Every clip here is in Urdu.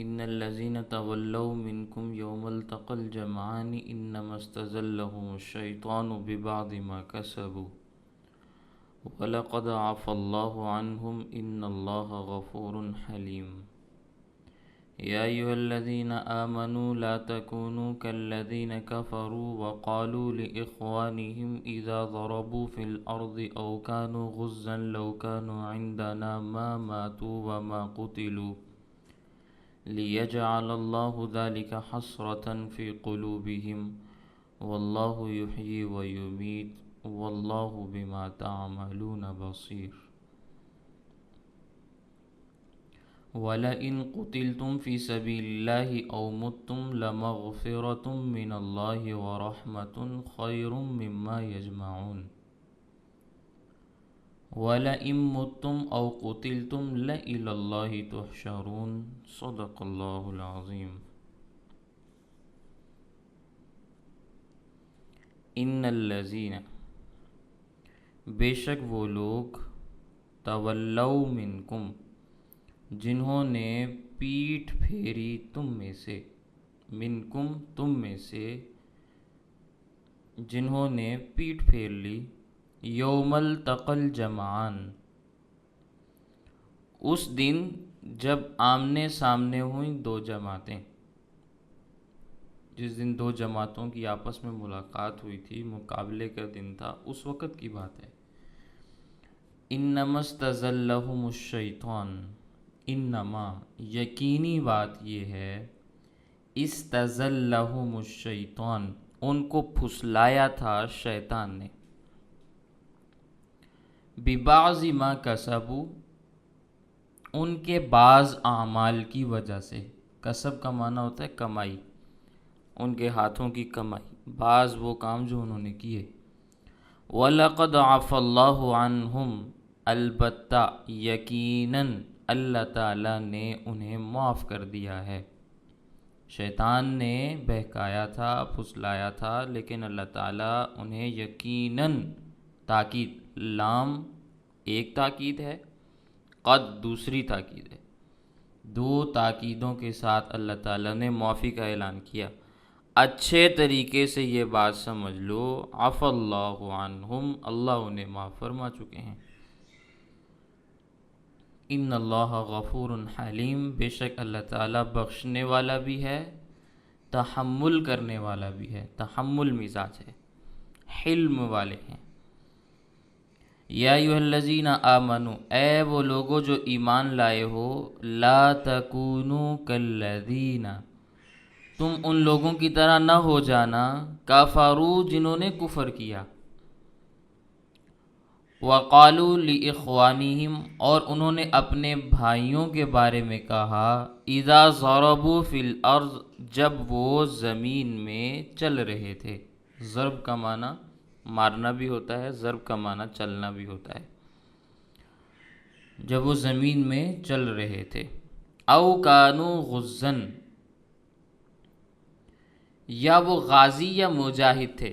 ان الذين تولوا منكم يوم التقى الجمعان انما استزلهم الشيطان ببعض ما كسبوا وَلَقَدْ عَفَا اللَّهُ عَنْهُمْ إِنَّ اللَّهَ غَفُورٌ حَلِيمٌ يَا أَيُّهَا الَّذِينَ آمَنُوا لَا تَكُونُوا كَالَّذِينَ كَفَرُوا وَقَالُوا لِإِخْوَانِهِمْ إِذَا ضَرَبُوا فِي الْأَرْضِ أَوْ كَانُوا غُزًّى لَوْ كَانُوا عِنْدَنَا مَا مَاتُوا وَمَا قُتِلُوا لِيَجْعَلَ اللَّهُ ذَلِكَ حَسْرَةً فِي قُلُوبِهِمْ وَاللَّهُ يُحْيِي وَيُمِيتُ واللہ بما تعملون بصیر وَلَئِن قُتِلْتُمْ فِي سَبِيلِ اللَّهِ أَوْ مُتُّمْ لَمَغْفِرَةٌ مِّنَ اللَّهِ وَرَحْمَةٌ خَيْرٌ مِّمَّا يَجْمَعُونَ وَلَئِن مُتُّمْ أَوْ قُتِلْتُمْ لَإِلَى اللَّهِ تُحْشَرُونَ صدق اللہ العظیم ان الذین بے شک وہ لوگ تولوا منکم جنہوں نے پیٹھ پھیری تم میں سے، منکم تم میں سے، جنہوں نے پیٹھ پھیر لی، یوم التقى الجمعان اس دن جب آمنے سامنے ہوئیں دو جماعتیں، جس دن دو جماعتوں کی آپس میں ملاقات ہوئی تھی، مقابلے کا دن تھا، اس وقت کی بات ہے۔ انما استزلهم الشیطان، انما یقینی بات یہ ہے، استزلهم الشیطان ان کو پھسلایا تھا شیطان نے، ببعض ما کسبوا ان کے بعض اعمال کی وجہ سے، کسب کا معنی ہوتا ہے کمائی، ان کے ہاتھوں کی کمائی، بعض وہ کام جو انہوں نے کیے۔ وَلَقَدْ عَفَا اللَّهُ عَنْهُمْ البتہ یقیناً اللہ تعالیٰ نے انہیں معاف کر دیا ہے۔ شیطان نے بہکایا تھا، پھسلایا تھا، لیکن اللہ تعالیٰ انہیں یقیناً، تاکید، لام ایک تاکید ہے، قد دوسری تاکید ہے، دو تاکیدوں کے ساتھ اللہ تعالیٰ نے معافی کا اعلان کیا۔ اچھے طریقے سے یہ بات سمجھ لو، عفا اللہ عنہم، اللہ انہیں معاف فرما چکے ہیں۔ ان اللہ غفور حلیم، بے شک اللہ تعالیٰ بخشنے والا بھی ہے، تحمل کرنے والا بھی ہے، تحمل مزاج ہے، حلم والے ہیں۔ یا ایھا الذین آمنوا، اے وہ لوگو جو ایمان لائے ہو، لا تکونوا کالذین، تم ان لوگوں کی طرح نہ ہو جانا، کفروا جنہوں نے کفر کیا، وقالوا لإخوانہم اور انہوں نے اپنے بھائیوں کے بارے میں کہا، اذا ضربوا فی الارض جب وہ زمین میں چل رہے تھے، ضرب کا معنی مارنا بھی ہوتا ہے، ضرب کا معنی چلنا بھی ہوتا ہے، جب وہ زمین میں چل رہے تھے، او کانوا غزن یا وہ غازی یا مجاہد تھے،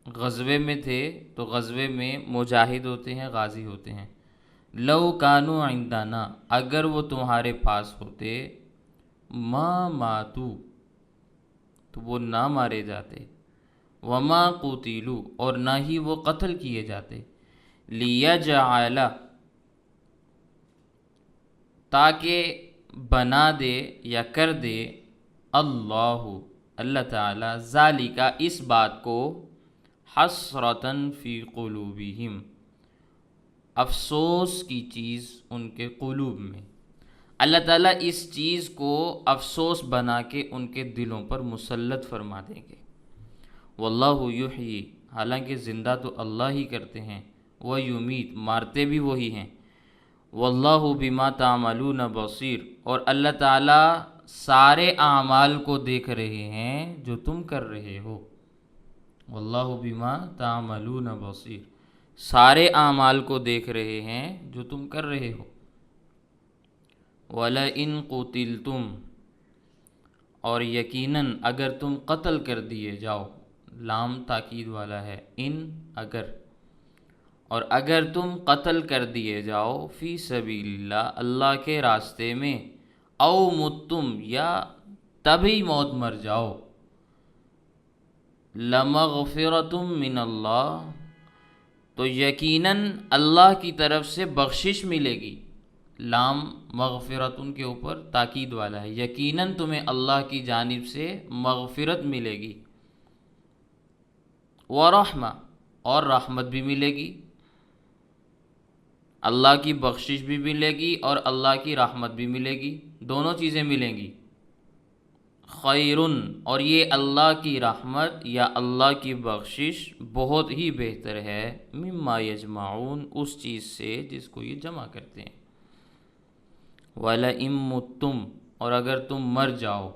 غزوے میں تھے تو غزوے میں مجاہد ہوتے ہیں، غازی ہوتے ہیں۔ لو کانوا عندنا اگر وہ تمہارے پاس ہوتے، ما ماتو تو وہ نہ مارے جاتے، وما قتلوا اور نہ ہی وہ قتل کیے جاتے، لیجعل تاکہ بنا دے یا کر دے اللہ تعالیٰ ذالک اس بات کو، حسرتاً فی قلوبہم افسوس کی چیز ان کے قلوب میں، اللہ تعالیٰ اس چیز کو افسوس بنا کے ان کے دلوں پر مسلط فرما دیں گے۔ واللہ یحیی، حالانکہ زندہ تو اللہ ہی کرتے ہیں، وہ یمیت، مارتے بھی وہی ہیں، واللہ بما تعملون بصیر اور اللہ تعالیٰ سارے اعمال کو دیکھ رہے ہیں جو تم کر رہے ہو۔ واللہ بما تعملون بصیر، سارے اعمال کو دیکھ رہے ہیں جو تم کر رہے ہو۔ وَلَئِن قُتِلْتُمْ اور یقیناً اگر تم قتل کر دیے جاؤ، لام تاکید والا ہے، ان اگر، اور اگر تم قتل کر دیے جاؤ فی سبیل اللہ، اللہ کے راستے میں، او متم یا تبھی موت مر جاؤ، لمغفرتم من اللہ، تو یقیناً اللہ کی طرف سے بخشش ملے گی۔ لام مغفرتن کے اوپر تاکید والا ہے، یقیناً تمہیں اللہ کی جانب سے مغفرت ملے گی، ورحمہ، اور رحمت بھی ملے گی، اللہ کی بخشش بھی ملے گی اور اللہ کی رحمت بھی ملے گی، دونوں چیزیں ملیں گی۔ خیرن، اور یہ اللہ کی رحمت یا اللہ کی بخشش بہت ہی بہتر ہے، مما یجمعون، اس چیز سے جس کو یہ جمع کرتے ہیں۔ وَلَئِن مُتُّمْ، اور اگر تم مر جاؤ،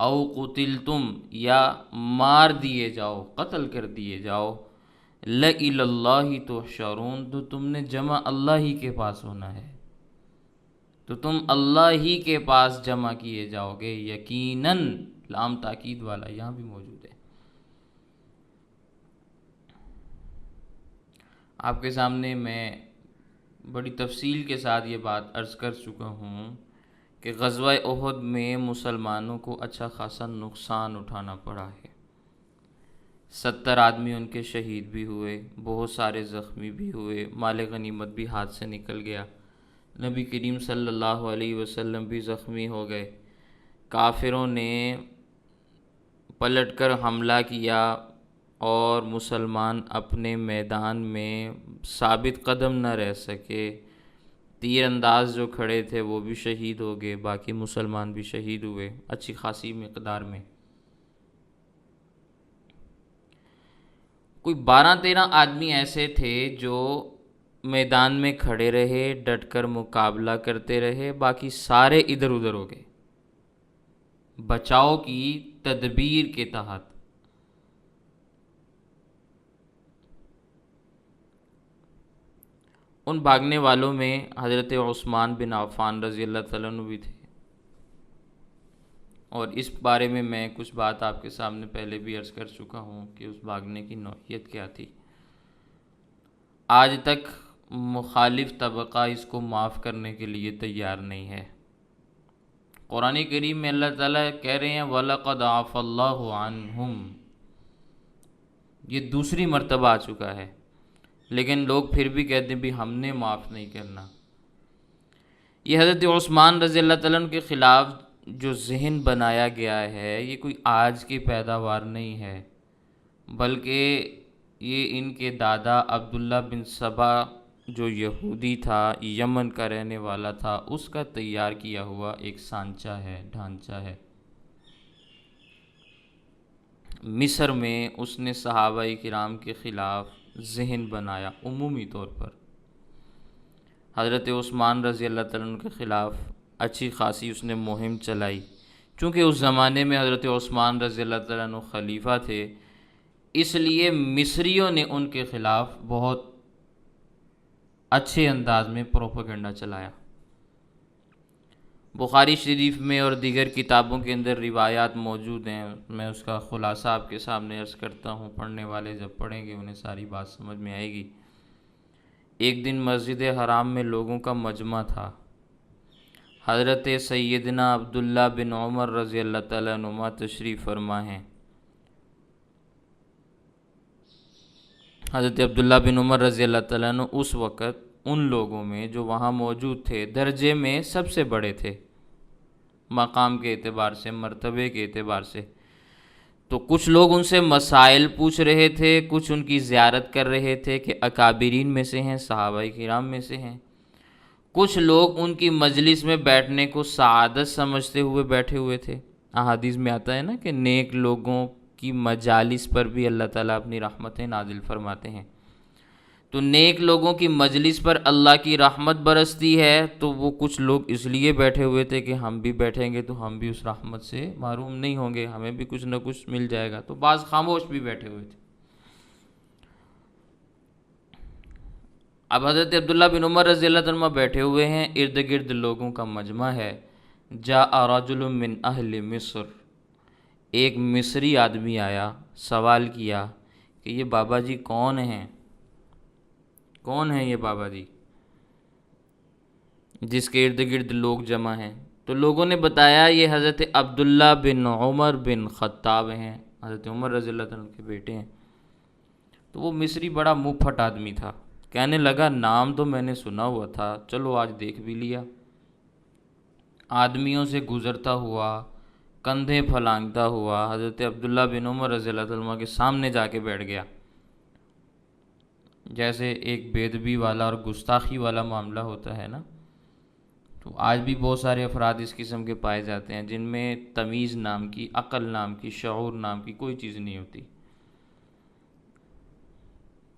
او قتلتم، یا مار دیے جاؤ، قتل کر دیے جاؤ، لَإِلَى اللَّهِ تُحْشَرُونَ، تو تم نے جمع اللہ ہی کے پاس ہونا ہے، تو تم اللہ ہی کے پاس جمع کیے جاؤ گے، یقیناً، لام تاکید والا یہاں بھی موجود ہے۔ آپ کے سامنے میں بڑی تفصیل کے ساتھ یہ بات عرض کر چکا ہوں کہ غزوہ احد میں مسلمانوں کو اچھا خاصا نقصان اٹھانا پڑا ہے، 70 آدمی ان کے شہید بھی ہوئے، بہت سارے زخمی بھی ہوئے، مال غنیمت بھی ہاتھ سے نکل گیا، نبی کریم صلی اللہ علیہ وسلم بھی زخمی ہو گئے، کافروں نے پلٹ کر حملہ کیا اور مسلمان اپنے میدان میں ثابت قدم نہ رہ سکے، تیر انداز جو کھڑے تھے وہ بھی شہید ہو گئے، باقی مسلمان بھی شہید ہوئے اچھی خاصی مقدار میں۔ کوئی 12-13 آدمی ایسے تھے جو میدان میں کھڑے رہے، ڈٹ کر مقابلہ کرتے رہے، باقی سارے ادھر ادھر ہو گئے بچاؤ کی تدبیر کے تحت۔ ان بھاگنے والوں میں حضرت عثمان بن عفان رضی اللہ تعالیٰ عنہ بھی تھے، اور اس بارے میں میں کچھ بات آپ کے سامنے پہلے بھی عرض کر چکا ہوں کہ اس بھاگنے کی نوعیت کیا تھی۔ آج تک مخالف طبقہ اس کو معاف کرنے کے لیے تیار نہیں ہے۔ قرآن کریم میں اللہ تعالیٰ کہہ رہے ہیں وَلَقَدْ عَفَا اللَّهُ عَنْهُمْ، یہ دوسری مرتبہ آ چکا ہے، لیکن لوگ پھر بھی کہتے ہیں بھی ہم نے معاف نہیں کرنا۔ یہ حضرت عثمان رضی اللہ تعالیٰ عنہ کے خلاف جو ذہن بنایا گیا ہے، یہ کوئی آج کی پیداوار نہیں ہے، بلکہ یہ ان کے دادا عبداللہ بن سبا جو یہودی تھا، یمن کا رہنے والا تھا، اس کا تیار کیا ہوا ایک سانچہ ہے، ڈھانچہ ہے۔ مصر میں اس نے صحابہ کرام کے خلاف ذہن بنایا، عمومی طور پر حضرت عثمان رضی اللہ تعالیٰ عنہ کے خلاف اچھی خاصی اس نے مہم چلائی، چونکہ اس زمانے میں حضرت عثمان رضی اللہ تعالیٰ عنہ خلیفہ تھے، اس لیے مصریوں نے ان کے خلاف بہت اچھے انداز میں پروپیگنڈا چلایا۔ بخاری شریف میں اور دیگر کتابوں کے اندر روایات موجود ہیں، میں اس کا خلاصہ آپ کے سامنے عرض کرتا ہوں، پڑھنے والے جب پڑھیں گے انہیں ساری بات سمجھ میں آئے گی۔ ایک دن مسجد حرام میں لوگوں کا مجمع تھا، حضرت سیدنا عبداللہ بن عمر رضی اللہ تعالیٰ عنہما تشریف فرما ہیں۔ حضرت عبداللہ بن عمر رضی اللہ تعالیٰ عنہ اس وقت ان لوگوں میں جو وہاں موجود تھے درجے میں سب سے بڑے تھے، مقام کے اعتبار سے، مرتبے کے اعتبار سے۔ تو کچھ لوگ ان سے مسائل پوچھ رہے تھے، کچھ ان کی زیارت کر رہے تھے کہ اکابرین میں سے ہیں، صحابہ کرام میں سے ہیں، کچھ لوگ ان کی مجلس میں بیٹھنے کو سعادت سمجھتے ہوئے بیٹھے ہوئے تھے۔ احادیث میں آتا ہے نا کہ نیک لوگوں کی مجالس پر بھی اللہ تعالیٰ اپنی رحمتیں نازل فرماتے ہیں، تو نیک لوگوں کی مجلس پر اللہ کی رحمت برستی ہے، تو وہ کچھ لوگ اس لیے بیٹھے ہوئے تھے کہ ہم بھی بیٹھیں گے تو ہم بھی اس رحمت سے محروم نہیں ہوں گے، ہمیں بھی کچھ نہ کچھ مل جائے گا، تو بعض خاموش بھی بیٹھے ہوئے تھے۔ اب حضرت عبداللہ بن عمر رضی اللہ عنہ بیٹھے ہوئے ہیں، ارد گرد لوگوں کا مجمع ہے۔ جاء رجل من اہل مصر، ایک مصری آدمی آیا، سوال کیا کہ یہ بابا جی کون ہیں؟ کون ہے یہ بابا جی جس کے ارد گرد لوگ جمع ہیں؟ تو لوگوں نے بتایا یہ حضرت عبداللہ بن عمر بن خطاب ہیں، حضرت عمر رضی اللہ عنہ کے بیٹے ہیں۔ تو وہ مصری بڑا منہ پھٹ آدمی تھا، کہنے لگا نام تو میں نے سنا ہوا تھا، چلو آج دیکھ بھی لیا۔ آدمیوں سے گزرتا ہوا، کندھے پھلانگتا ہوا حضرت عبداللہ بن عمر رضی اللہ عنہ کے سامنے جا کے بیٹھ گیا۔ جیسے ایک بے ادبی والا اور گستاخی والا معاملہ ہوتا ہے نا، تو آج بھی بہت سارے افراد اس قسم کے پائے جاتے ہیں جن میں تمیز نام کی، عقل نام کی، شعور نام کی کوئی چیز نہیں ہوتی۔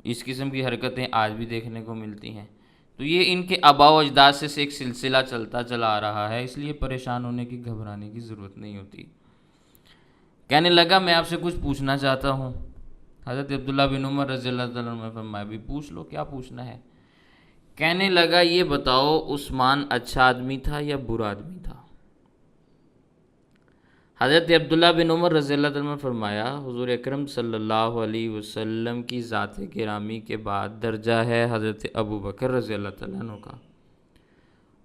اس قسم کی حرکتیں آج بھی دیکھنے کو ملتی ہیں۔ تو یہ ان کے آباء و اجداد سے ایک سلسلہ چلتا چلا آ رہا ہے، اس لیے پریشان ہونے کی، گھبرانے کی ضرورت نہیں ہوتی۔ کہنے لگا میں آپ سے کچھ پوچھنا چاہتا ہوں۔ حضرت عبداللہ بن عمر رضی اللہ عنہ نے فرمایا بھی پوچھ لو، کیا پوچھنا ہے؟ کہنے لگا یہ بتاؤ عثمان اچھا آدمی تھا یا برا آدمی تھا؟ حضرت عبداللہ بن عمر رضی اللہ عنہ نے فرمایا حضور اکرم صلی اللہ علیہ وسلم کی ذات گرامی کے بعد درجہ ہے حضرت ابو بکر رضی اللہ تعالیٰ عنہ کا،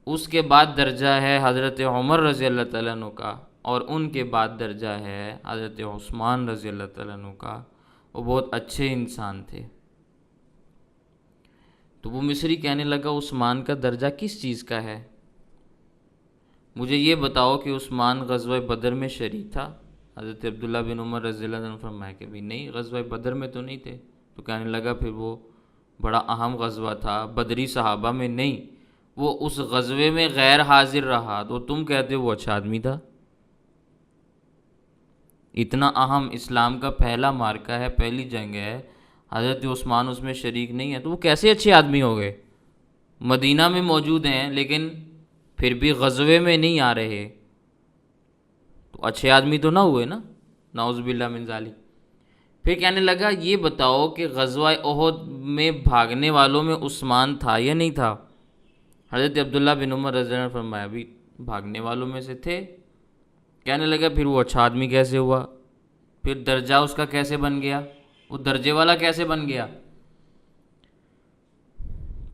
اس کے بعد درجہ ہے حضرت عمر رضی اللہ تعالیٰ عنہ کا، اور ان کے بعد درجہ ہے حضرت عثمان رضی اللہ تعالیٰ عنہ کا۔ وہ بہت اچھے انسان تھے۔ تو وہ مصری کہنے لگا عثمان کا درجہ کس چیز کا ہے؟ مجھے یہ بتاؤ کہ عثمان غزوہ بدر میں شریک تھا؟ حضرت عبداللہ بن عمر رضی اللہ عنہ نے فرمایا کہ بھی نہیں، غزوہ بدر میں تو نہیں تھے۔ تو کہنے لگا پھر وہ بڑا اہم غزوہ تھا، بدری صحابہ میں نہیں، وہ اس غزوے میں غیر حاضر رہا، تو تم کہتے ہو وہ اچھا آدمی تھا؟ اتنا اہم اسلام کا پہلا معرکہ ہے، پہلی جنگ ہے، حضرت عثمان اس میں شریک نہیں ہے، تو وہ کیسے اچھے آدمی ہو گئے؟ مدینہ میں موجود ہیں لیکن پھر بھی غزوے میں نہیں آ رہے، تو اچھے آدمی تو نہ ہوئے نا، نعوذ باللہ من ذالک۔ پھر کہنے لگا یہ بتاؤ کہ غزوہ احد میں بھاگنے والوں میں عثمان تھا یا نہیں تھا؟ حضرت عبداللہ بن عمر رضی اللہ عنہ نے فرمایا بھی بھاگنے والوں میں سے تھے۔ کہنے لگا پھر وہ اچھا آدمی کیسے ہوا؟ پھر درجہ اس کا کیسے بن گیا؟ وہ درجے والا کیسے بن گیا؟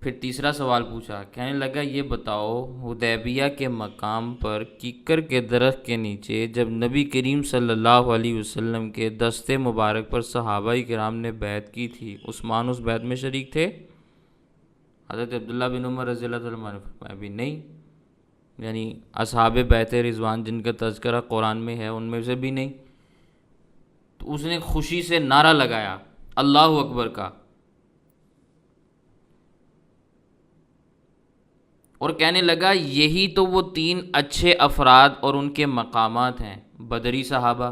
پھر تیسرا سوال پوچھا، کہنے لگا یہ بتاؤ حدیبیہ کے مقام پر کیکر کے درخت کے نیچے جب نبی کریم صلی اللہ علیہ وسلم کے دست مبارک پر صحابہ کرام نے بیعت کی تھی، عثمان اس بیعت میں شریک تھے؟ حضرت عبداللہ بن عمر رضی اللہ عنہ نے فرمایا بھی نہیں، یعنی اصحاب بیعت رضوان جن کا تذکرہ قرآن میں ہے ان میں سے بھی نہیں۔ تو اس نے خوشی سے نعرہ لگایا اللہ اکبر کا، اور کہنے لگا یہی تو وہ تین اچھے افراد اور ان کے مقامات ہیں، بدری صحابہ،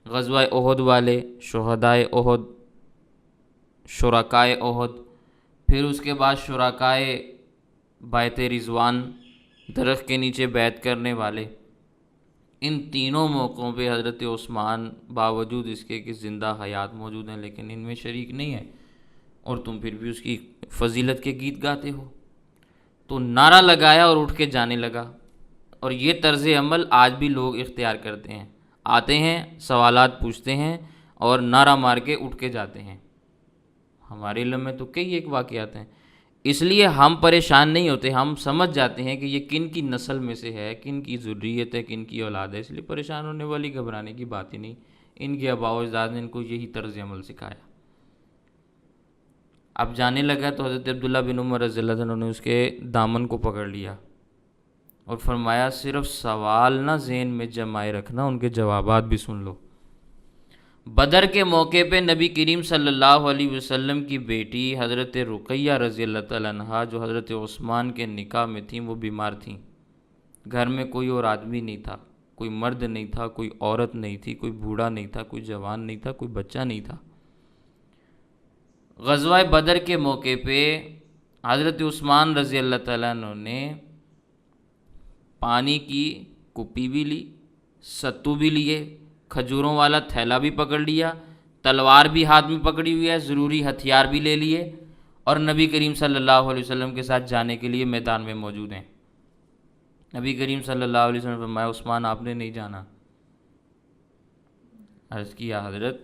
غزوہ احد والے، شہدائے احد، شرکائے احد، پھر اس کے بعد شرکائے بیعت رضوان، درخت کے نیچے بیعت کرنے والے۔ ان تینوں موقعوں پہ حضرت عثمان باوجود اس کے کہ زندہ حیات موجود ہیں لیکن ان میں شریک نہیں ہے، اور تم پھر بھی اس کی فضیلت کے گیت گاتے ہو۔ تو نعرہ لگایا اور اٹھ کے جانے لگا، اور یہ طرز عمل آج بھی لوگ اختیار کرتے ہیں، آتے ہیں سوالات پوچھتے ہیں اور نعرہ مار کے اٹھ کے جاتے ہیں۔ ہمارے علم میں تو کئی ایک واقعات ہیں، اس لیے ہم پریشان نہیں ہوتے، ہم سمجھ جاتے ہیں کہ یہ کن کی نسل میں سے ہے، کن کی ذریت ہے، کن کی اولاد ہے، اس لیے پریشان ہونے والی، گھبرانے کی بات ہی نہیں۔ ان کے آباء و اجداد نے ان کو یہی طرز عمل سکھایا۔ اب جانے لگا تو حضرت عبداللہ بن عمر رضی اللہ عنہ نے اس کے دامن کو پکڑ لیا اور فرمایا صرف سوال نہ ذہن میں جمائے رکھنا، ان کے جوابات بھی سن لو۔ بدر کے موقع پہ نبی کریم صلی اللہ علیہ وسلم کی بیٹی حضرت رقیہ رضی اللہ تعالیٰ عنہا جو حضرت عثمان کے نکاح میں تھیں، وہ بیمار تھیں۔ گھر میں کوئی اور آدمی نہیں تھا، کوئی مرد نہیں تھا، کوئی عورت نہیں تھی، کوئی بوڑھا نہیں تھا، کوئی جوان نہیں تھا، کوئی بچہ نہیں تھا۔ غزوہ بدر کے موقع پہ حضرت عثمان رضی اللہ تعالیٰ عنہ نے پانی کی کپی بھی لی، ستو بھی لیے، کھجوروں والا تھیلا بھی پکڑ لیا، تلوار بھی ہاتھ میں پکڑی ہوئی ہے، ضروری ہتھیار بھی لے لیے، اور نبی کریم صلی اللہ علیہ وسلم کے ساتھ جانے کے لیے میدان میں موجود ہیں۔ نبی کریم صلی اللہ علیہ وسلم نے فرمایا عثمان آپ نے نہیں جانا۔ عرض کیا حضرت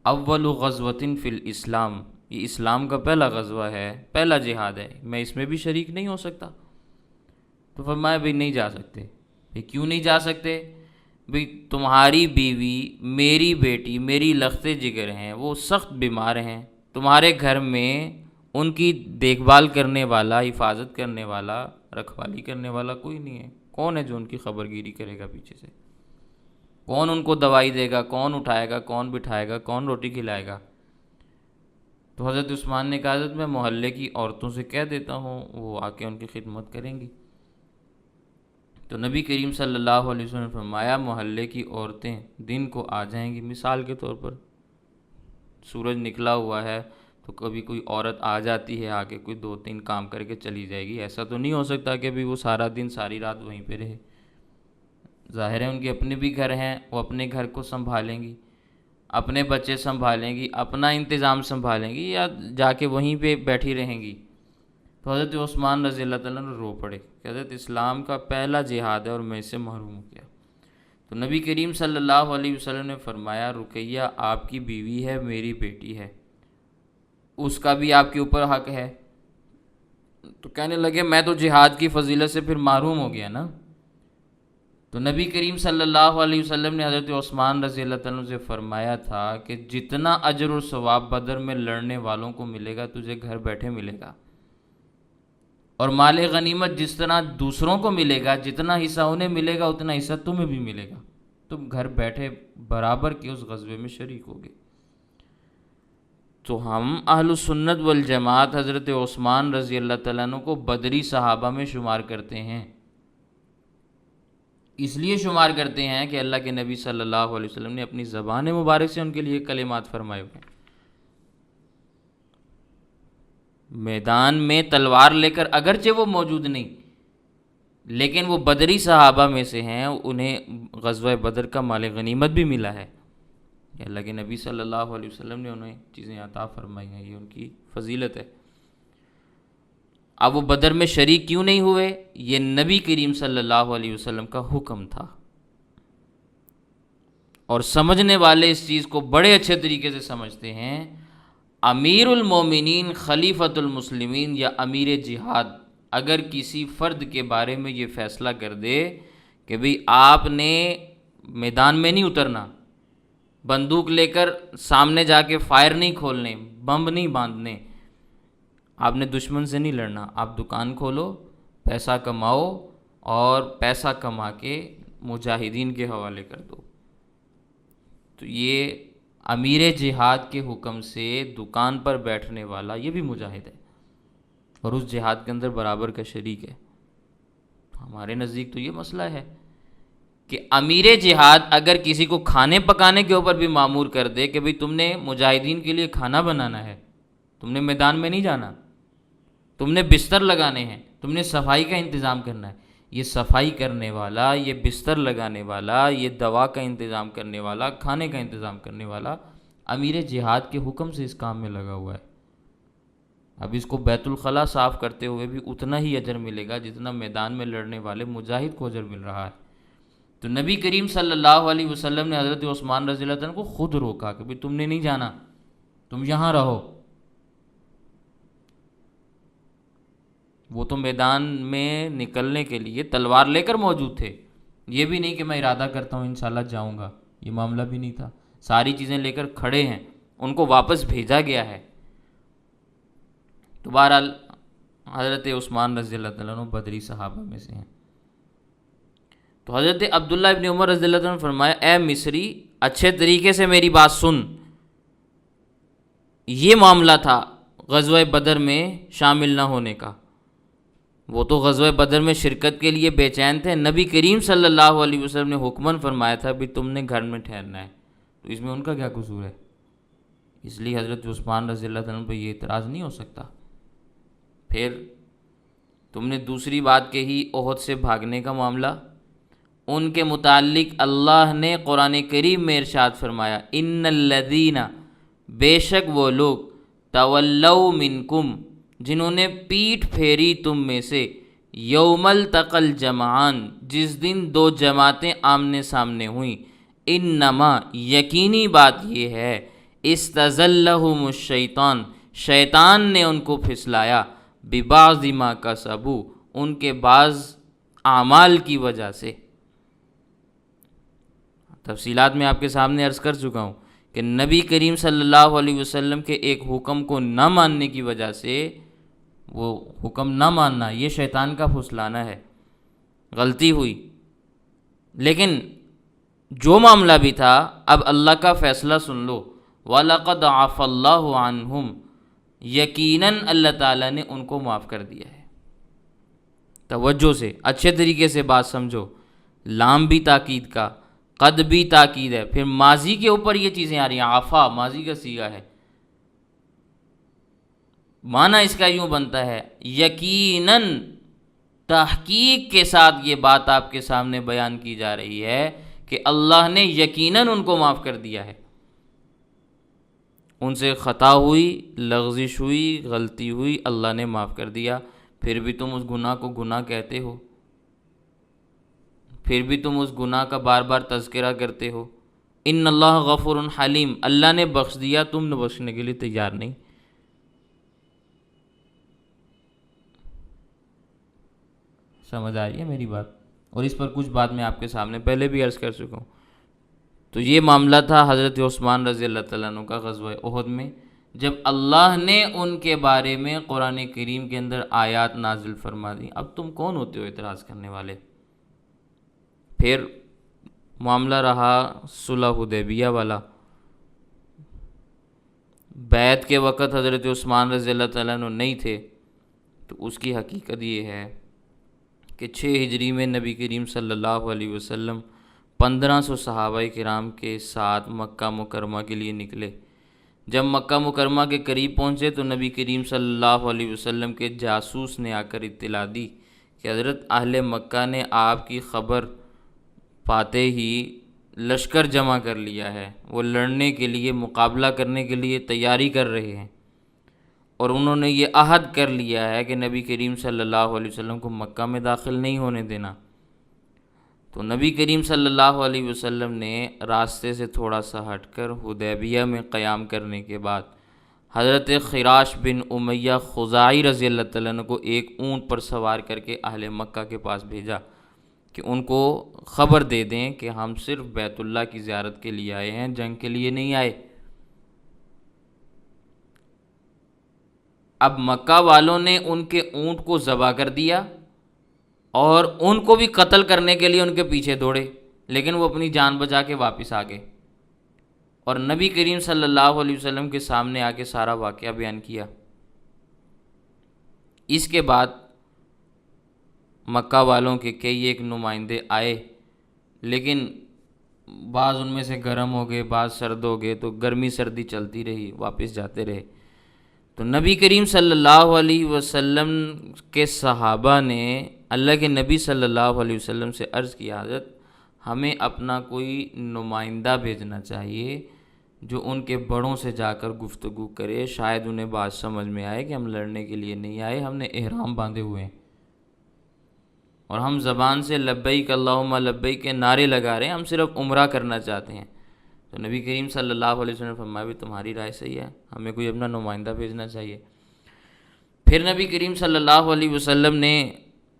اول غزوۃ فی الاسلام، یہ اسلام کا پہلا غزوہ ہے، پہلا جہاد ہے، میں اس میں بھی شریک نہیں ہو سکتا؟ تو فرمایا بھئی نہیں جا سکتے۔ بھئی کیوں نہیں جا سکتے؟ بھئی تمہاری بیوی میری بیٹی میری لخت جگر ہیں، وہ سخت بیمار ہیں، تمہارے گھر میں ان کی دیکھ بھال کرنے والا، حفاظت کرنے والا، رکھوالی کرنے والا کوئی نہیں ہے۔ کون ہے جو ان کی خبر گیری کرے گا پیچھے سے؟ کون ان کو دوائی دے گا؟ کون اٹھائے گا؟ کون بٹھائے گا؟ کون روٹی کھلائے گا؟ تو حضرت عثمان نے کہا حضرت میں محلے کی عورتوں سے کہہ دیتا ہوں، وہ آ کے ان کی خدمت کریں گی۔ تو نبی کریم صلی اللہ علیہ وسلم نے فرمایا محلے کی عورتیں دن کو آ جائیں گی۔ مثال کے طور پر سورج نکلا ہوا ہے تو کبھی کوئی عورت آ جاتی ہے، آ کے کوئی 2-3 کام کر کے چلی جائے گی، ایسا تو نہیں ہو سکتا کہ بھی وہ سارا دن ساری رات وہیں پہ رہے۔ ظاہر ہے ان کے اپنے بھی گھر ہیں، وہ اپنے گھر کو سنبھالیں گی، اپنے بچے سنبھالیں گی، اپنا انتظام سنبھالیں گی، یا جا کے وہیں پہ بیٹھی رہیں گی۔ تو حضرت عثمان رضی اللہ تعالیٰ نے رو پڑے کہ حضرت اسلام کا پہلا جہاد ہے اور میں اس سے محروم ہو گیا۔ تو نبی کریم صلی اللہ علیہ وسلم نے فرمایا رقیہ آپ کی بیوی ہے، میری بیٹی ہے، اس کا بھی آپ کے اوپر حق ہے۔ تو کہنے لگے میں تو جہاد کی فضیلت سے پھر محروم ہو گیا نا۔ تو نبی کریم صلی اللہ علیہ وسلم نے حضرت عثمان رضی اللہ تعالیٰ عنہ سے فرمایا تھا کہ جتنا اجر و ثواب بدر میں لڑنے والوں کو ملے گا تجھے گھر بیٹھے ملے گا، اور مال غنیمت جس طرح دوسروں کو ملے گا، جتنا حصہ انہیں ملے گا اتنا حصہ تمہیں بھی ملے گا، تم گھر بیٹھے برابر کے اس غزوے میں شریک ہوگے۔ تو ہم اہل سنت والجماعت حضرت عثمان رضی اللہ تعالیٰ عنہ کو بدری صحابہ میں شمار کرتے ہیں۔ اس لیے شمار کرتے ہیں کہ اللہ کے نبی صلی اللہ علیہ وسلم نے اپنی زبان مبارک سے ان کے لیے کلمات فرمائے ہوئے ہیں۔ میدان میں تلوار لے کر اگرچہ وہ موجود نہیں، لیکن وہ بدری صحابہ میں سے ہیں، انہیں غزوہ بدر کا مال غنیمت بھی ملا ہے۔ اللہ کے نبی صلی اللہ علیہ وسلم نے انہیں چیزیں عطا فرمائی ہیں، یہ ان کی فضیلت ہے۔ اب وہ بدر میں شریک کیوں نہیں ہوئے؟ یہ نبی کریم صلی اللہ علیہ وسلم کا حکم تھا، اور سمجھنے والے اس چیز کو بڑے اچھے طریقے سے سمجھتے ہیں۔ امیر المومنین خلیفۃ المسلمین یا امیر جہاد اگر کسی فرد کے بارے میں یہ فیصلہ کر دے کہ بھئی آپ نے میدان میں نہیں اترنا، بندوق لے کر سامنے جا کے فائر نہیں کھولنے، بم نہیں باندھنے، آپ نے دشمن سے نہیں لڑنا، آپ دکان کھولو، پیسہ کماؤ، اور پیسہ کما کے مجاہدین کے حوالے کر دو، تو یہ امیر جہاد کے حکم سے دکان پر بیٹھنے والا یہ بھی مجاہد ہے اور اس جہاد کے اندر برابر کا شریک ہے۔ ہمارے نزدیک تو یہ مسئلہ ہے کہ امیر جہاد اگر کسی کو کھانے پکانے کے اوپر بھی مامور کر دے کہ بھئی تم نے مجاہدین کے لیے کھانا بنانا ہے، تم نے میدان میں نہیں جانا، تم نے بستر لگانے ہیں، تم نے صفائی کا انتظام کرنا ہے، یہ صفائی کرنے والا، یہ بستر لگانے والا، یہ دوا کا انتظام کرنے والا، کھانے کا انتظام کرنے والا امیر جہاد کے حکم سے اس کام میں لگا ہوا ہے۔ اب اس کو بیت الخلاء صاف کرتے ہوئے بھی اتنا ہی اجر ملے گا جتنا میدان میں لڑنے والے مجاہد کو اجر مل رہا ہے۔ تو نبی کریم صلی اللہ علیہ وسلم نے حضرت عثمان رضی اللہ عنہ کو خود روکا کہ تم نے نہیں جانا، تم یہاں رہو۔ وہ تو میدان میں نکلنے کے لیے تلوار لے کر موجود تھے، یہ بھی نہیں کہ میں ارادہ کرتا ہوں انشاءاللہ جاؤں گا، یہ معاملہ بھی نہیں تھا، ساری چیزیں لے کر کھڑے ہیں، ان کو واپس بھیجا گیا ہے۔ تو بہرحال حضرت عثمان رضی اللہ تعالیٰ عنہ بدری صحابہ میں سے ہیں۔ تو حضرت عبداللہ ابن عمر رضی اللہ عنہ نے فرمایا اے مصری اچھے طریقے سے میری بات سن، یہ معاملہ تھا غزوہ بدر میں شامل نہ ہونے کا۔ وہ تو غزوہ بدر میں شرکت کے لیے بے چین تھے، نبی کریم صلی اللہ علیہ وسلم نے حکماً فرمایا تھا بھی تم نے گھر میں ٹھہرنا ہے، تو اس میں ان کا کیا قصور ہے؟ اس لیے حضرت عثمان رضی اللہ عنہ پہ یہ اعتراض نہیں ہو سکتا۔ پھر تم نے دوسری بات کہی احد سے بھاگنے کا معاملہ، ان کے متعلق اللہ نے قرآن کریم میں ارشاد فرمایا ان الذین، بے شک وہ لوگ، تولوا منکم، جنہوں نے پیٹھ پھیری تم میں سے، یوم التقى الجمعان، جس دن دو جماعتیں آمنے سامنے ہوئیں، انما، یقینی بات یہ ہے، استزلہم الشیطان، شیطان نے ان کو پھسلایا، ببعض ما کسبوا، ان کے بعض اعمال کی وجہ سے۔ تفصیلات میں آپ کے سامنے عرض کر چکا ہوں کہ نبی کریم صلی اللہ علیہ وسلم کے ایک حکم کو نہ ماننے کی وجہ سے، وہ حکم نہ ماننا یہ شیطان کا پھسلانا ہے، غلطی ہوئی، لیکن جو معاملہ بھی تھا اب اللہ کا فیصلہ سن لو۔ وَلَقَدْ عَفَا اللَّهُ عَنْهُمْ، یقیناً اللہ تعالیٰ نے ان کو معاف کر دیا ہے۔ توجہ سے اچھے طریقے سے بات سمجھو، لام بھی تاکید کا، قد بھی تاکید ہے، پھر ماضی کے اوپر یہ چیزیں آ رہی ہیں۔ عفا ماضی کا صیغہ ہے، معنی اس کا یوں بنتا ہے یقیناً، تحقیق کے ساتھ یہ بات آپ کے سامنے بیان کی جا رہی ہے کہ اللہ نے یقیناً ان کو معاف کر دیا ہے۔ ان سے خطا ہوئی، لغزش ہوئی، غلطی ہوئی، اللہ نے معاف کر دیا، پھر بھی تم اس گناہ کو گناہ کہتے ہو، پھر بھی تم اس گناہ کا بار بار تذکرہ کرتے ہو۔ ان اللہ غفور حلیم، اللہ نے بخش دیا، تم نے بخشنے کے لیے تیار نہیں۔ سمجھ آ رہی ہے میری بات؟ اور اس پر کچھ بات میں آپ کے سامنے پہلے بھی عرض کر چکا ہوں۔ تو یہ معاملہ تھا حضرت عثمان رضی اللہ تعالیٰ عنہ کا غزوہ احد میں، جب اللہ نے ان کے بارے میں قرآن کریم کے اندر آیات نازل فرما دی۔ اب تم کون ہوتے ہو اعتراض کرنے والے؟ پھر معاملہ رہا صلح حدیبیہ والا۔ بیعت کے وقت حضرت عثمان رضی اللہ تعالیٰ عنہ نہیں تھے، تو اس کی حقیقت یہ ہے کہ 6 ہجری میں نبی کریم صلی اللہ علیہ وسلم 1500 صحابہ کرام کے ساتھ مکہ مکرمہ کے لیے نکلے۔ جب مکہ مکرمہ کے قریب پہنچے تو نبی کریم صلی اللہ علیہ وسلم کے جاسوس نے آ کر اطلاع دی کہ حضرت اہل مکہ نے آپ کی خبر پاتے ہی لشکر جمع کر لیا ہے، وہ لڑنے کے لیے، مقابلہ کرنے کے لیے تیاری کر رہے ہیں، اور انہوں نے یہ عہد کر لیا ہے کہ نبی کریم صلی اللہ علیہ وسلم کو مکہ میں داخل نہیں ہونے دینا۔ تو نبی کریم صلی اللہ علیہ وسلم نے راستے سے تھوڑا سا ہٹ کر حدیبیہ میں قیام کرنے کے بعد حضرت خراش بن امیہ خزاعی رضی اللہ تعالیٰ عنہ کو ایک اونٹ پر سوار کر کے اہل مکہ کے پاس بھیجا کہ ان کو خبر دے دیں کہ ہم صرف بیت اللہ کی زیارت کے لیے آئے ہیں، جنگ کے لیے نہیں آئے۔ اب مکہ والوں نے ان کے اونٹ کو ذبح کر دیا اور ان کو بھی قتل کرنے کے لیے ان کے پیچھے دوڑے، لیکن وہ اپنی جان بچا کے واپس آ گئے اور نبی کریم صلی اللہ علیہ وسلم کے سامنے آ کے سارا واقعہ بیان کیا۔ اس کے بعد مکہ والوں کے کئی ایک نمائندے آئے، لیکن بعض ان میں سے گرم ہو گئے، بعض سرد ہو گئے، تو گرمی سردی چلتی رہی، واپس جاتے رہے۔ تو نبی کریم صلی اللہ علیہ وسلم کے صحابہ نے اللہ کے نبی صلی اللہ علیہ وسلم سے عرض کیا، حضرت ہمیں اپنا کوئی نمائندہ بھیجنا چاہیے جو ان کے بڑوں سے جا کر گفتگو کرے، شاید انہیں بات سمجھ میں آئے کہ ہم لڑنے کے لیے نہیں آئے، ہم نے احرام باندھے ہوئے ہیں اور ہم زبان سے لبیک اللہم لبیک کے نعرے لگا رہے ہیں، ہم صرف عمرہ کرنا چاہتے ہیں۔ تو نبی کریم صلی اللہ علیہ وسلم نے فرمایا بھی تمہاری رائے صحیح ہے، ہمیں کوئی اپنا نمائندہ بھیجنا چاہیے۔ پھر نبی کریم صلی اللہ علیہ وسلم نے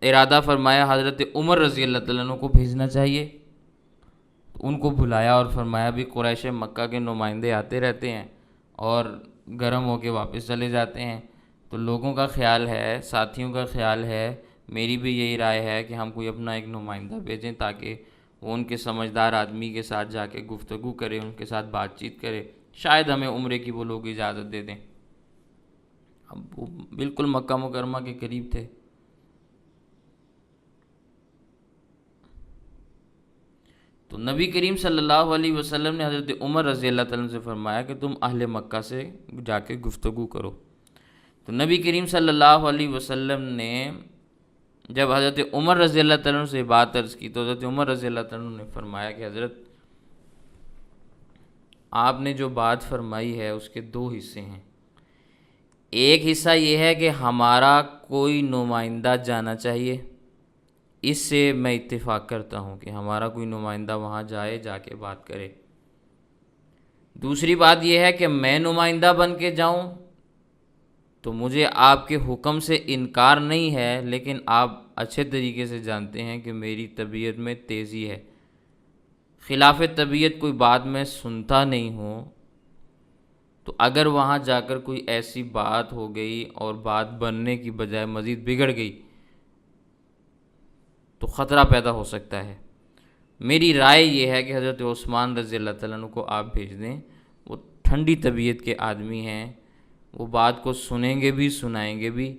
ارادہ فرمایا حضرت عمر رضی اللہ تعالیٰ عنہ کو بھیجنا چاہیے۔ ان کو بلایا اور فرمایا بھی قریش مکہ کے نمائندے آتے رہتے ہیں اور گرم ہو کے واپس چلے جاتے ہیں، تو لوگوں کا خیال ہے، ساتھیوں کا خیال ہے، میری بھی یہی رائے ہے کہ ہم کوئی اپنا ایک نمائندہ بھیجیں تاکہ وہ ان کے سمجھدار آدمی کے ساتھ جا کے گفتگو کرے، ان کے ساتھ بات چیت کرے، شاید ہمیں عمرے کی وہ لوگ اجازت دے دیں۔ اب وہ بالکل مکہ مکرمہ کے قریب تھے۔ تو نبی کریم صلی اللہ علیہ وسلم نے حضرت عمر رضی اللہ تعالیٰ عنہ سے فرمایا کہ تم اہل مکہ سے جا کے گفتگو کرو۔ تو نبی کریم صلی اللہ علیہ وسلم نے جب حضرت عمر رضی اللہ تعالیٰ عنہ سے بات عرض کی تو حضرت عمر رضی اللہ تعالیٰ عنہ نے فرمایا کہ حضرت آپ نے جو بات فرمائی ہے اس کے 2 حصے ہیں۔ ایک حصہ یہ ہے کہ ہمارا کوئی نمائندہ جانا چاہیے، اس سے میں اتفاق کرتا ہوں کہ ہمارا کوئی نمائندہ وہاں جائے، جا کے بات کرے۔ دوسری بات یہ ہے کہ میں نمائندہ بن کے جاؤں تو مجھے آپ کے حکم سے انکار نہیں ہے، لیکن آپ اچھے طریقے سے جانتے ہیں کہ میری طبیعت میں تیزی ہے، خلاف طبیعت کوئی بات میں سنتا نہیں ہوں، تو اگر وہاں جا کر کوئی ایسی بات ہو گئی اور بات بننے کی بجائے مزید بگڑ گئی تو خطرہ پیدا ہو سکتا ہے۔ میری رائے یہ ہے کہ حضرت عثمان رضی اللہ تعالیٰ عنہ کو آپ بھیج دیں، وہ ٹھنڈی طبیعت کے آدمی ہیں، وہ بات کو سنیں گے بھی سنائیں گے بھی،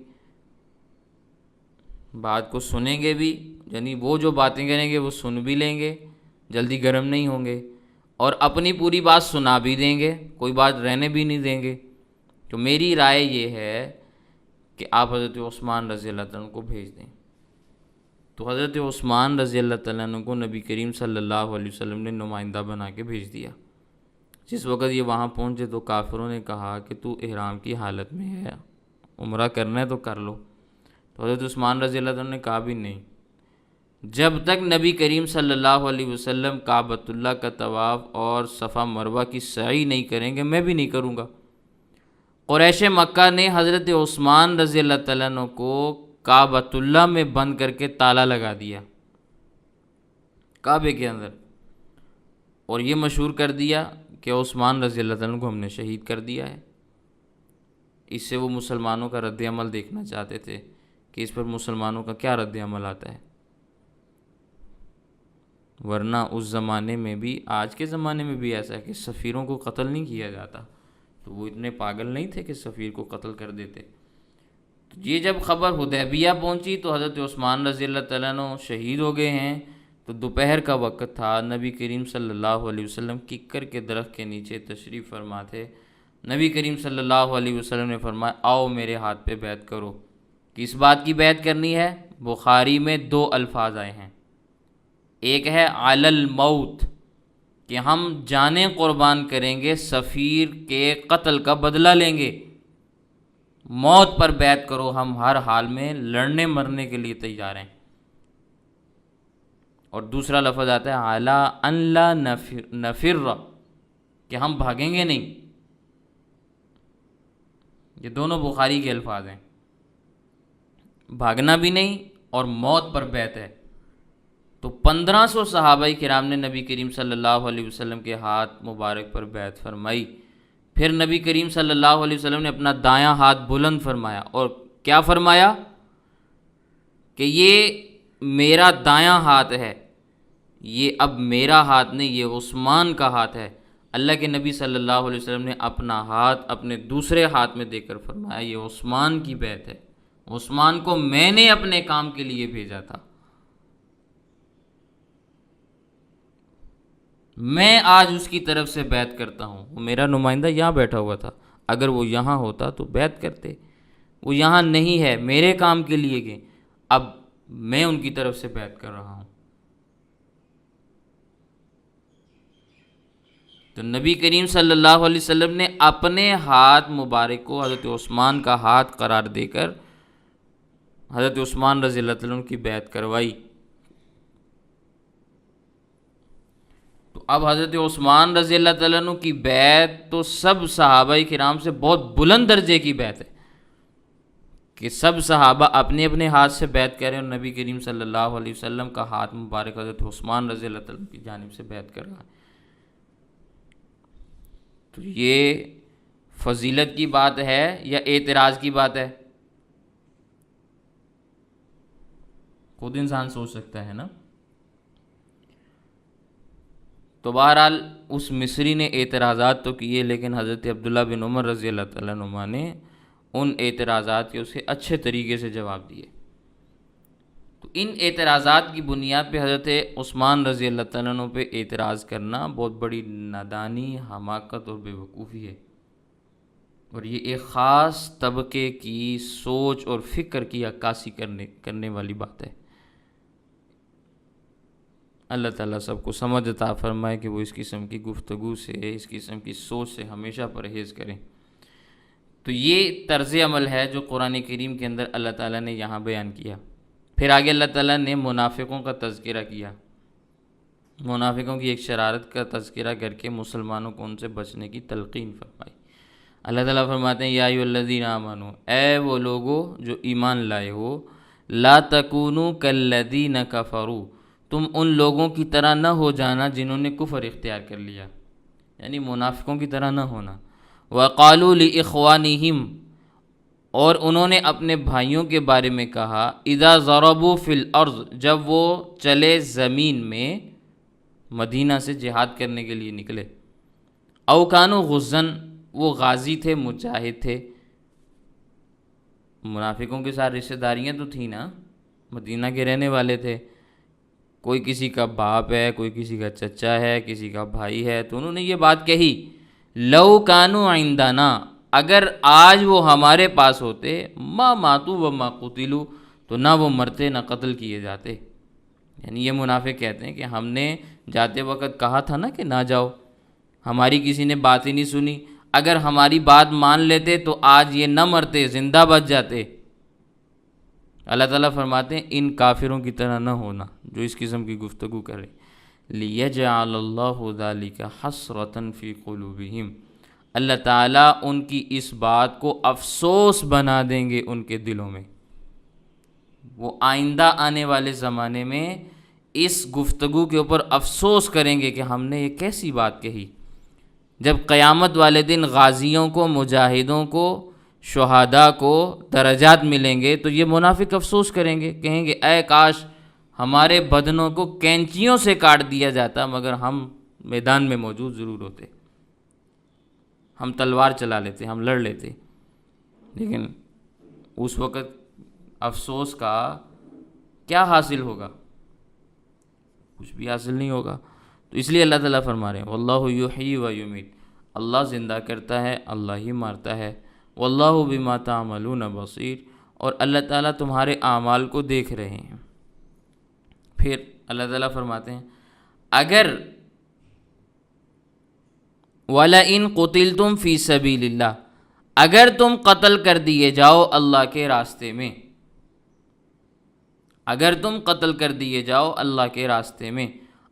بات کو سنیں گے بھی، یعنی وہ جو باتیں کریں گے وہ سن بھی لیں گے، جلدی گرم نہیں ہوں گے، اور اپنی پوری بات سنا بھی دیں گے، کوئی بات رہنے بھی نہیں دیں گے۔ تو میری رائے یہ ہے کہ آپ حضرت عثمان رضی اللہ تعالیٰ عنہ کو بھیج دیں۔ تو حضرت عثمان رضی اللہ تعالیٰ عنہ کو نبی کریم صلی اللہ علیہ وسلم نے نمائندہ بنا کے بھیج دیا۔ جس وقت یہ وہاں پہنچے تو کافروں نے کہا کہ تو احرام کی حالت میں ہے، عمرہ کرنا ہے تو کر لو۔ تو حضرت عثمان رضی اللہ عنہ نے کہا بھی نہیں، جب تک نبی کریم صلی اللہ علیہ وسلم کعبۃ اللہ کا طواف اور صفا مروہ کی سعی نہیں کریں گے میں بھی نہیں کروں گا۔ قریش مکہ نے حضرت عثمان رضی اللہ تعالیٰ عنہ کو کعبۃ اللہ میں بند کر کے تالا لگا دیا کعبے کے اندر، اور یہ مشہور کر دیا کہ عثمان رضی اللہ تعالیٰ عنہ کو ہم نے شہید کر دیا ہے۔ اس سے وہ مسلمانوں کا رد عمل دیکھنا چاہتے تھے کہ اس پر مسلمانوں کا کیا رد عمل آتا ہے، ورنہ اس زمانے میں بھی، آج کے زمانے میں بھی ایسا ہے کہ سفیروں کو قتل نہیں کیا جاتا، تو وہ اتنے پاگل نہیں تھے کہ سفیر کو قتل کر دیتے۔ تو یہ جب خبر حدیبیہ پہنچی تو حضرت عثمان رضی اللہ تعالیٰ عنہ شہید ہو گئے ہیں، تو دوپہر کا وقت تھا، نبی کریم صلی اللہ علیہ وسلم ککر کے درخت کے نیچے تشریف فرما تھے۔ نبی کریم صلی اللہ علیہ وسلم نے فرمایا آؤ میرے ہاتھ پہ بیعت کرو۔ کس بات کی بیعت کرنی ہے؟ بخاری میں 2 الفاظ آئے ہیں، ایک ہے علی الموت کہ ہم جانیں قربان کریں گے، سفیر کے قتل کا بدلہ لیں گے، موت پر بیعت کرو، ہم ہر حال میں لڑنے مرنے کے لیے تیار ہیں۔ اور دوسرا لفظ آتا ہے علی ان لا نفر کہ ہم بھاگیں گے نہیں۔ یہ دونوں بخاری کے الفاظ ہیں، بھاگنا بھی نہیں اور موت پر بیعت ہے۔ تو 1500 صحابہ کرام نے نبی کریم صلی اللہ علیہ وسلم کے ہاتھ مبارک پر بیعت فرمائی۔ پھر نبی کریم صلی اللہ علیہ وسلم نے اپنا دایاں ہاتھ بلند فرمایا اور کیا فرمایا کہ یہ میرا دایاں ہاتھ ہے، یہ اب میرا ہاتھ نہیں، یہ عثمان کا ہاتھ ہے۔ اللہ کے نبی صلی اللہ علیہ وسلم نے اپنا ہاتھ اپنے دوسرے ہاتھ میں دے کر فرمایا یہ عثمان کی بیعت ہے، عثمان کو میں نے اپنے کام کے لیے بھیجا تھا، میں آج اس کی طرف سے بیعت کرتا ہوں۔ وہ میرا نمائندہ یہاں بیٹھا ہوا تھا، اگر وہ یہاں ہوتا تو بیعت کرتے، وہ یہاں نہیں ہے، میرے کام کے لیے گئے، اب میں ان کی طرف سے بیعت کر رہا ہوں۔ تو نبی کریم صلی اللہ علیہ وسلم نے اپنے ہاتھ مبارک کو حضرت عثمان کا ہاتھ قرار دے کر حضرت عثمان رضی اللہ تعالیٰ عنہ کی بیعت کروائی۔ تو اب حضرت عثمان رضی اللہ تعالیٰ عنہ کی بیعت تو سب صحابہ کرام سے بہت بلند درجے کی بیعت ہے کہ سب صحابہ اپنے اپنے ہاتھ سے بیعت کر رہے ہیں، اور نبی کریم صلی اللہ علیہ وسلم کا ہاتھ مبارک حضرت عثمان رضی اللہ تعالیٰ عنہ کی جانب سے بیعت کر رہا ہے۔ تو یہ فضیلت کی بات ہے یا اعتراض کی بات ہے؟ خود انسان سوچ سکتا ہے نا۔ تو بہرحال اس مصری نے اعتراضات تو کیے، لیکن حضرت عبداللہ بن عمر رضی اللہ تعالیٰ عنہما نے ان اعتراضات کے اسے اچھے طریقے سے جواب دیے۔ تو ان اعتراضات کی بنیاد پہ حضرت عثمان رضی اللہ تعالیٰ عنہ پہ اعتراض کرنا بہت بڑی نادانی، حماقت اور بے وقوفی ہے، اور یہ ایک خاص طبقے کی سوچ اور فکر کی عکاسی کرنے والی بات ہے۔ اللہ تعالیٰ سب کو سمجھ عطا فرمائے کہ وہ اس قسم کی گفتگو سے، اس قسم کی سوچ سے ہمیشہ پرہیز کریں۔ تو یہ طرز عمل ہے جو قرآن کریم کے اندر اللہ تعالیٰ نے یہاں بیان کیا۔ پھر آگے اللہ تعالیٰ نے منافقوں کا تذکرہ کیا، منافقوں کی ایک شرارت کا تذکرہ کر کے مسلمانوں کو ان سے بچنے کی تلقین فرمائی۔ اللہ تعالیٰ فرماتے ہیں یا ایھا الذین آمنو، اے وہ لوگو جو ایمان لائے ہو، لا تکونوا کالذین کفروا، تم ان لوگوں کی طرح نہ ہو جانا جنہوں نے کفر اختیار کر لیا، یعنی منافقوں کی طرح نہ ہونا۔ وقالوا لاخوانہم، اور انہوں نے اپنے بھائیوں کے بارے میں کہا، اذا ضربوا فی الارض، جب وہ چلے زمین میں، مدینہ سے جہاد کرنے کے لیے نکلے، او کانوا غزن، وہ غازی تھے، مجاہد تھے۔ منافقوں کے ساتھ رشتہ داریاں تو تھیں نا، مدینہ کے رہنے والے تھے، کوئی کسی کا باپ ہے، کوئی کسی کا چچا ہے، کسی کا بھائی ہے، تو انہوں نے یہ بات کہی، لو کانوا عندنا، اگر آج وہ ہمارے پاس ہوتے، ما ماتوا وما قتلوا، تو نہ وہ مرتے نہ قتل کیے جاتے۔ یعنی یہ منافق کہتے ہیں کہ ہم نے جاتے وقت کہا تھا نا کہ نہ جاؤ، ہماری کسی نے بات ہی نہیں سنی، اگر ہماری بات مان لیتے تو آج یہ نہ مرتے، زندہ بچ جاتے۔ اللہ تعالیٰ فرماتے ہیں ان کافروں کی طرح نہ ہونا جو اس قسم کی گفتگو کرے۔ لِيَجْعَلَ اللَّهُ ذَلِكَ حَسْرَةً فِي قُلُوبِهِمْ، اللہ تعالیٰ ان کی اس بات کو افسوس بنا دیں گے ان کے دلوں میں، وہ آئندہ آنے والے زمانے میں اس گفتگو کے اوپر افسوس کریں گے کہ ہم نے یہ کیسی بات کہی۔ جب قیامت والے دن غازیوں کو، مجاہدوں کو، شہداء کو درجات ملیں گے تو یہ منافق افسوس کریں گے، کہیں گے اے کاش ہمارے بدنوں کو کینچیوں سے کاٹ دیا جاتا، مگر ہم میدان میں موجود ضرور ہوتے، ہم تلوار چلا لیتے، ہم لڑ لیتے۔ لیکن اس وقت افسوس کا کیا حاصل ہوگا؟ کچھ بھی حاصل نہیں ہوگا۔ تو اس لیے اللہ تعالیٰ فرما رہے ہیں واللہ یحیی و یمیت، اللہ زندہ کرتا ہے، اللہ ہی مارتا ہے، واللہ بما تعملون بصیر، اور اللہ تعالیٰ تمہارے اعمال کو دیکھ رہے ہیں۔ پھر اللہ تعالیٰ فرماتے ہیں اگر وَلَئِن قُتِلْتُمْ فِي سَبِيلِ اللَّهِ، اگر تم قتل کر دیے جاؤ اللہ کے راستے میں، اگر تم قتل کر دیے جاؤ اللہ کے راستے میں،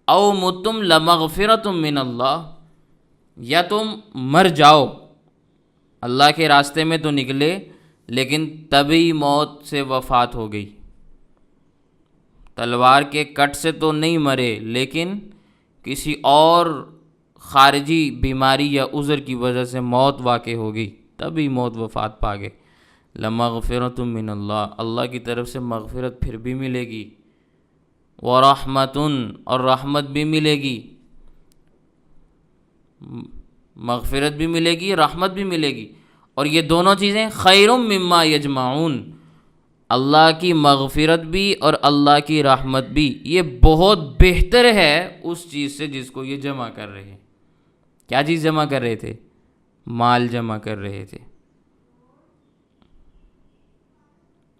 او متم لمغفرۃ من اللہ، یا تم مر جاؤ، اللہ کے راستے میں تو نکلے لیکن تبھی موت سے وفات ہو گئی، تلوار کے کٹ سے تو نہیں مرے لیکن کسی اور خارجی بیماری یا عذر کی وجہ سے موت واقع ہو گئی، تبھی موت وفات پا گئے، لمغفرۃ من اللہ، اللہ کی طرف سے مغفرت پھر بھی ملے گی، ورحمۃ، اور رحمت بھی ملے گی، مغفرت بھی ملے گی، رحمت بھی ملے گی، اور یہ دونوں چیزیں خیر مما یجمعون، اللہ کی مغفرت بھی اور اللہ کی رحمت بھی، یہ بہت بہتر ہے اس چیز سے جس کو یہ جمع کر رہے ہیں۔ کیا چیز جمع کر رہے تھے؟ مال جمع کر رہے تھے،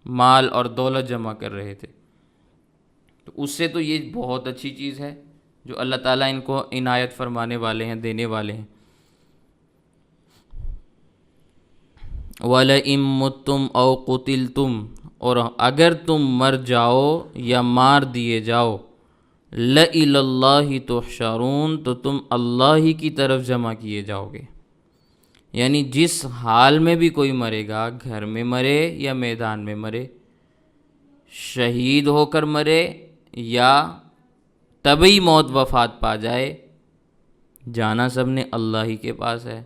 مال اور دولت جمع کر رہے تھے، تو اس سے تو یہ بہت اچھی چیز ہے جو اللہ تعالیٰ ان کو عنایت فرمانے والے ہیں، دینے والے ہیں۔ وَلَئِن مُتُّمْ أَوْ قُتِلْتُمْ، اور اگر تم مر جاؤ یا مار دیے جاؤ، لَإِلَى اللَّهِ تُحْشَرُونَ، تو تم اللہ ہی کی طرف جمع کیے جاؤ گے۔ یعنی جس حال میں بھی کوئی مرے گا، گھر میں مرے یا میدان میں مرے، شہید ہو کر مرے یا طبعی موت وفات پا جائے، جانا سب نے اللہ ہی کے پاس ہے،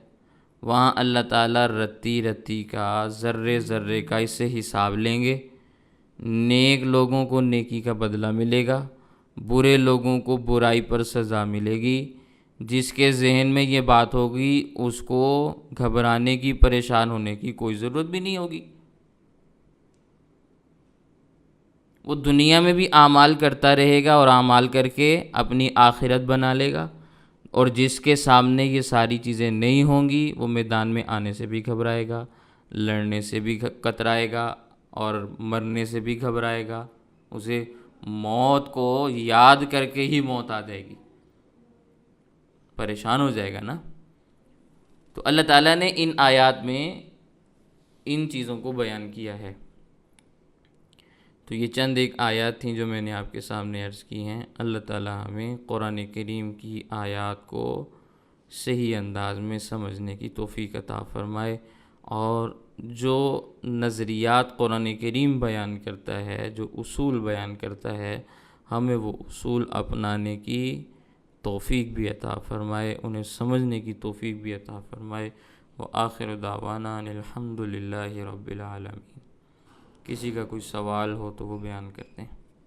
وہاں اللہ تعالیٰ رتی رتی کا، ذرے ذرے کا اس سے حساب لیں گے، نیک لوگوں کو نیکی کا بدلہ ملے گا، برے لوگوں کو برائی پر سزا ملے گی۔ جس کے ذہن میں یہ بات ہوگی اس کو گھبرانے کی، پریشان ہونے کی کوئی ضرورت بھی نہیں ہوگی، وہ دنیا میں بھی اعمال کرتا رہے گا اور اعمال کر کے اپنی آخرت بنا لے گا، اور جس کے سامنے یہ ساری چیزیں نہیں ہوں گی وہ میدان میں آنے سے بھی گھبرائے گا، لڑنے سے بھی کترائے گا، اور مرنے سے بھی گھبرائے گا، اسے موت کو یاد کر کے ہی موت آ جائے گی، پریشان ہو جائے گا نا۔ تو اللہ تعالیٰ نے ان آیات میں ان چیزوں کو بیان کیا ہے۔ تو یہ چند ایک آیات تھیں جو میں نے آپ کے سامنے عرض کی ہیں۔ اللہ تعالیٰ ہمیں قرآن کریم کی آیات کو صحیح انداز میں سمجھنے کی توفیق عطا فرمائے، اور جو نظریات قرآن کریم بیان کرتا ہے، جو اصول بیان کرتا ہے، ہمیں وہ اصول اپنانے کی توفیق بھی عطا فرمائے، انہیں سمجھنے کی توفیق بھی عطا فرمائے۔ وآخر دعوانا ان الحمد للہ رب العالمین۔ کسی کا کوئی سوال ہو تو وہ بیان کرتے ہیں۔